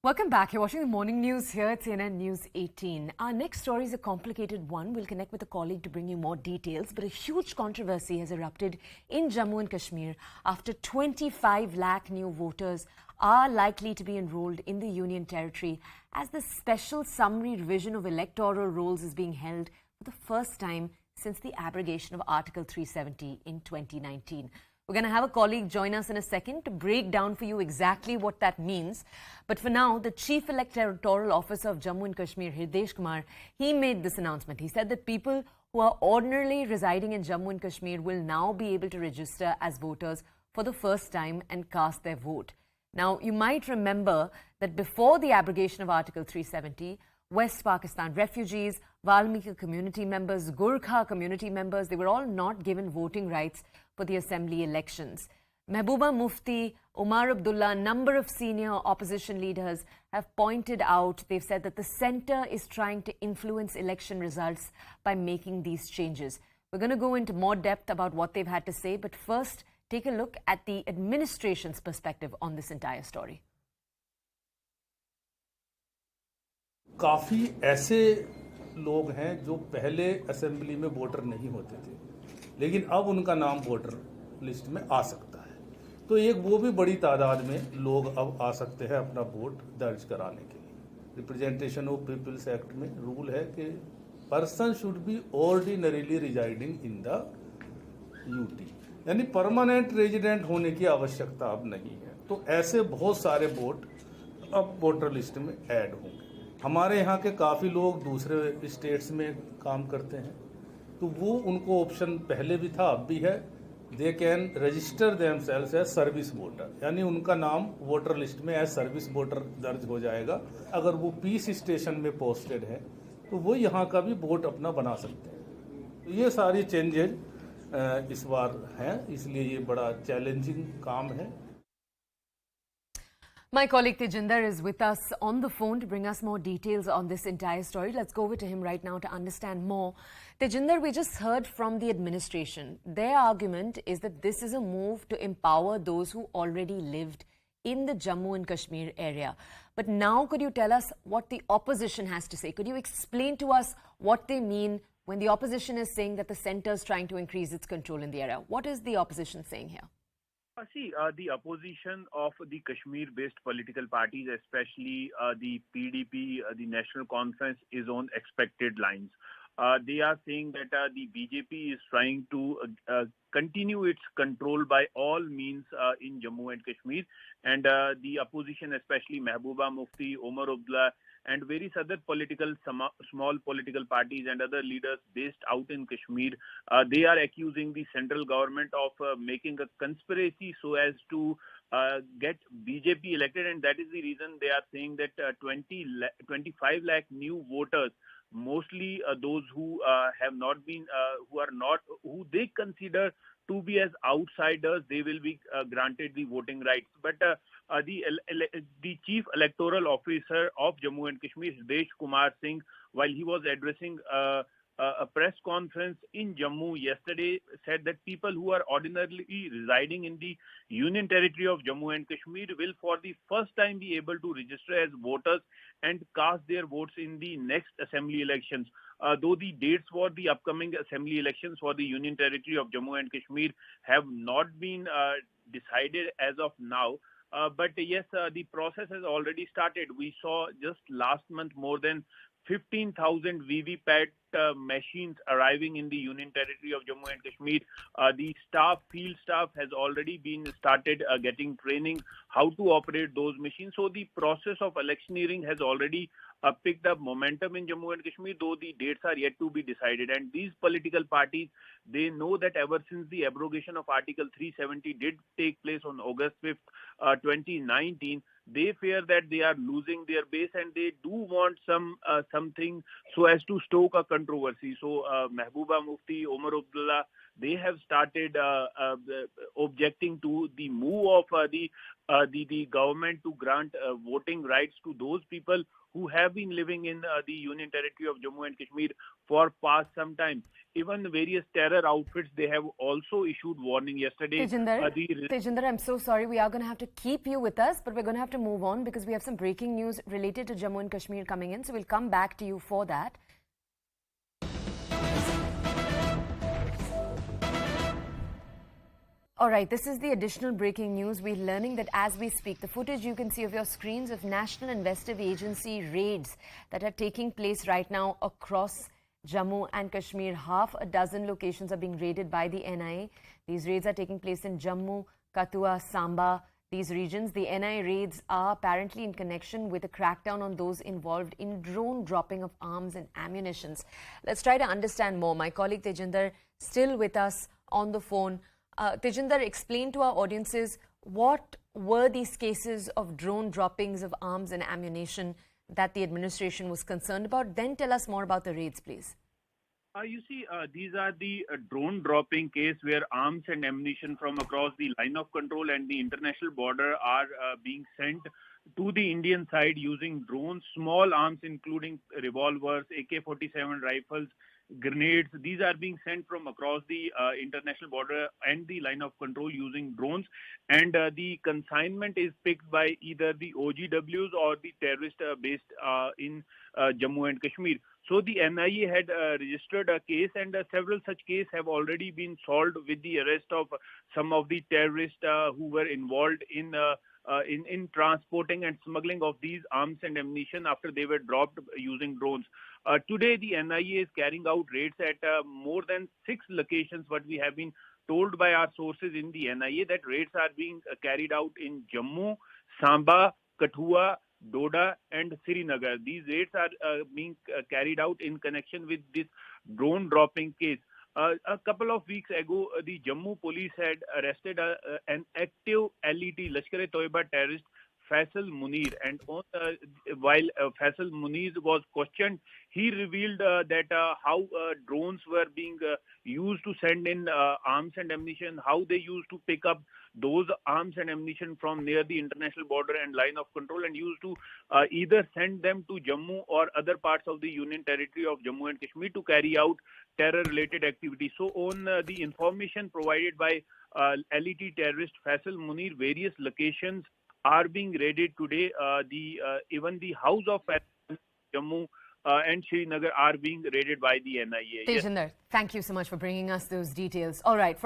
Welcome back. You're watching the morning news here at CNN News 18. Our next story is a complicated one. We'll connect with a colleague to bring you more details. But a huge controversy has erupted in Jammu and Kashmir after 25 lakh new voters are likely to be enrolled in the Union Territory as the special summary revision of electoral rolls is being held for the first time since the abrogation of Article 370 in 2019. We're going to have a colleague join us in a second to break down for you exactly what that means. But for now, the Chief Electoral Officer of Jammu and Kashmir, Hirdesh Kumar, he made this announcement. He said that people who are ordinarily residing in Jammu and Kashmir will now be able to register as voters for the first time and cast their vote. Now, you might remember that before the abrogation of Article 370, West Pakistan refugees, Valmiki community members, Gurkha community members, they were all not given voting rights for the assembly elections. Mehbooba Mufti, Omar Abdullah, a number of senior opposition leaders have pointed out, they've said that the centre is trying to influence election results by making these changes. We're going to go into more depth about what they've had to say, but first, take a look at the administration's perspective on this entire story. काफ़ी ऐसे लोग हैं जो पहले assembly में voter नहीं होते थे, लेकिन अब उनका नाम वोटर लिस्ट में आ सकता है। तो एक वो भी बड़ी तादाद में लोग अब आ सकते हैं अपना वोट दर्ज कराने के लिए। रिप्रेजेंटेशन ऑफ पीपल्स एक्ट में रूल है कि person should be ordinarily residing in the UT, यानी परमानेंट रेजिडेंट होने की आवश्यकता अब नहीं है। तो ऐसे बहुत सारे वोट अब वोटर लिस्ट में ऐड होंगे। हमारे यहाँ के काफ़ी लोग दूसरे स्टेट्स में काम करते हैं, तो वो उनको ऑप्शन पहले भी था, अब भी है। They can register themselves as service voter, यानी उनका नाम वोटर लिस्ट में एज सर्विस वोटर दर्ज हो जाएगा। अगर वो पीस स्टेशन में पोस्टेड है तो वो यहाँ का भी वोट अपना बना सकते हैं। तो ये सारी चेंजेज इस बार हैं, इसलिए ये बड़ा चैलेंजिंग काम है। My colleague Tejinder is with us on the phone to bring us more details on this entire story. Let's go over to him right now to understand more. Tejinder, we just heard from the administration. Their argument is that this is a move to empower those who already lived in the Jammu and Kashmir area. But now could you tell us what the opposition has to say? Could you explain to us what they mean when the opposition is saying that the centre is trying to increase its control in the area? What is the opposition saying here? See, the opposition of the Kashmir-based political parties, especially the PDP, the National Conference, is on expected lines. They are saying that the BJP is trying to continue its control by all means in Jammu and Kashmir, and the opposition, especially Mehbooba Mufti, Omar Abdullah, and various other small political parties and other leaders based out in Kashmir, they are accusing the central government of making a conspiracy so as to get BJP elected, and that is the reason they are saying that 25 lakh new voters, mostly those who have not been, who they consider to be as outsiders, they will be granted the voting rights. But the Chief Electoral Officer of Jammu and Kashmir, Hirdesh Kumar Singh, while he was addressing a press conference in Jammu yesterday, said that people who are ordinarily residing in the Union Territory of Jammu and Kashmir will for the first time be able to register as voters and cast their votes in the next assembly elections. Though the dates for the upcoming assembly elections for the Union Territory of Jammu and Kashmir have not been decided as of now, but yes, the process has already started. We saw just last month more than 15,000 VVPAT machines arriving in the Union Territory of Jammu and Kashmir. The field staff has already been started getting training how to operate those machines. So the process of electioneering has already picked up momentum in Jammu and Kashmir, though the dates are yet to be decided. And these political parties, they know that ever since the abrogation of Article 370 did take place on August 5th, 2019, they fear that they are losing their base and they do want something so as to stoke a controversy. So Mehbooba Mufti, Omar Abdullah, they have started objecting to the move of the government to grant voting rights to those people who have been living in the Union Territory of Jammu and Kashmir for past some time. Even various terror outfits, they have also issued warning yesterday. Tejinder, I'm so sorry. We are going to have to keep you with us, but we're going to have to move on because we have some breaking news related to Jammu and Kashmir coming in. So we'll come back to you for that. All right, this is the additional breaking news. We're learning that as we speak, the footage you can see of your screens of National Investigative Agency raids that are taking place right now across Jammu and Kashmir. Half a dozen locations are being raided by the NIA. These raids are taking place in Jammu, Kathua, Samba, these regions. The NIA raids are apparently in connection with a crackdown on those involved in drone dropping of arms and ammunitions. Let's try to understand more. My colleague Tejinder still with us on the phone. Tejinder, explain to our audiences what were these cases of drone droppings of arms and ammunition that the administration was concerned about. Then tell us more about the raids, please. You see, these are the drone dropping case where arms and ammunition from across the line of control and the international border are being sent to the Indian side using drones, small arms including revolvers, AK-47 rifles, grenades. These are being sent from across the international border and the line of control using drones, and the consignment is picked by either the OGWs or the terrorist based in Jammu and Kashmir. So the NIA had registered a case, and several such cases have already been solved with the arrest of some of the terrorists who were involved in transporting and smuggling of these arms and ammunition after they were dropped using drones. Today, the NIA is carrying out raids at more than 6 locations. What we have been told by our sources in the NIA, that raids are being carried out in Jammu, Samba, Kathua, Doda and Srinagar. These raids are being carried out in connection with this drone dropping case. A couple of weeks ago, the Jammu police had arrested an active LET, Lashkar-e-Toiba terrorist, Faisal Munir, and while Faisal Munir was questioned, he revealed that how drones were being used to send in arms and ammunition, how they used to pick up those arms and ammunition from near the international border and line of control and used to either send them to Jammu or other parts of the Union Territory of Jammu and Kashmir to carry out terror-related activities. So on the information provided by LET terrorist Faisal Munir, various locations are being raided today. Even the house of Jammu and Srinagar are being raided by the NIA. Tejinder, thank you so much for bringing us those details. All right.